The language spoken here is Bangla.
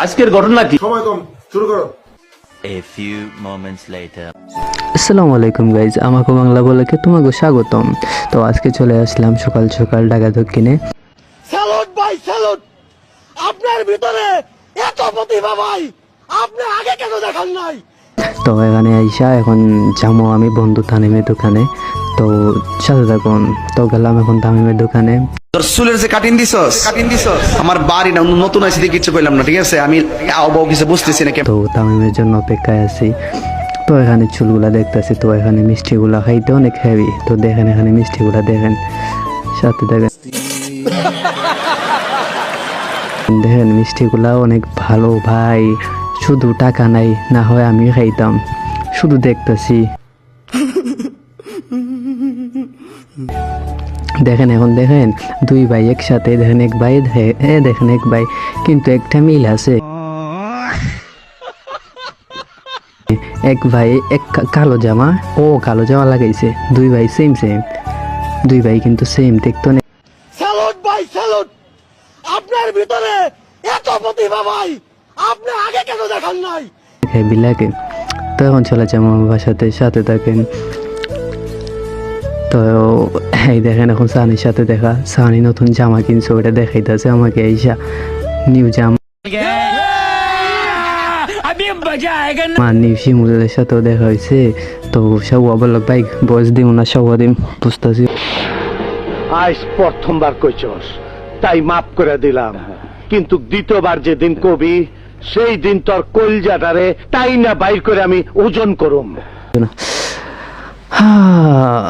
আজকের ঘটনা কি? সময় কম, শুরু করো। A few moments later. আসসালামু আলাইকুম গাইজ, আমাকে বাংলা বলাকে তোমাকে স্বাগতম। তো আজকে চলে আসলাম সকাল সকাল ঢাকা দক্ষিণে। স্যালুট ভাই স্যালুট, আপনার ভিতরে এত প্রতিভা ভাই, আপনি আগে কেন দেখান নাই? তো এখানে আইসা এখন যাবো আমি বন্ধু তামিমের দোকানে। তো সাথে থাকুন। তো গেলাম এখন তামিমের দোকানে। তোর চুলের যে কাটিং দিছস আমার বাড়ি না নতুন আইসি কিছু কইলাম না, ঠিক আছে? আমি আও কিছু বুঝতেছি না। তো তামিমের জন্য অপেক্ষায় আছি। তো এখানে চুলগুলা দেখতেছি। তো এখানে মিষ্টিগুলা খাইতে অনেক হেভি। তো দেখেন এখানে মিষ্টিগুলা দেখেন, সাথে দেখেন দেখেন মিষ্টিগুলা অনেক ভালো ভাই। শুধু টাকা নাই, না হয় আমি খাইতাম। শুধু দেখতেছি। দেখেন এখন দেখেন দুই ভাই একসাথে, দেখেন এক ভাই দেখেন এক ভাই, কিন্তু একটা মিল আছে। এক ভাই এক কালো জামা, ও কালো জামা লাগাইছে। দুই ভাই সেম সেম, দুই ভাই কিন্তু সেম দেখতো না। স্যালুট ভাই স্যালুট, আপনার ভিতরে এত প্রতিভা ভাই, আপনি আগে কেন দেখান নাই? হেভি লাগে। তো এখন চলে যাবো আমার বাসাতে, সাথে থাকেন। তো এই দেখেন এখন সানির সাথে দেখা। সানি নতুন জামা কিনছে, ওটা দেখাইতেছে আমাকে। এইসা নিউ জামা নিউ শিমুলের সাথেও দেখা হয়েছে। তো সব বলল বাইক বয়স দিব না, সব দিন বুঝতেছি। আজ প্রথমবার কইছস তাই মাফ করে দিলাম, কিন্তু দ্বিতীয়বার যেদিন কবি সেই দিন তোর কলজাটারে তাই না বাইর করে আমি ওজন করুম। হ্যাঁ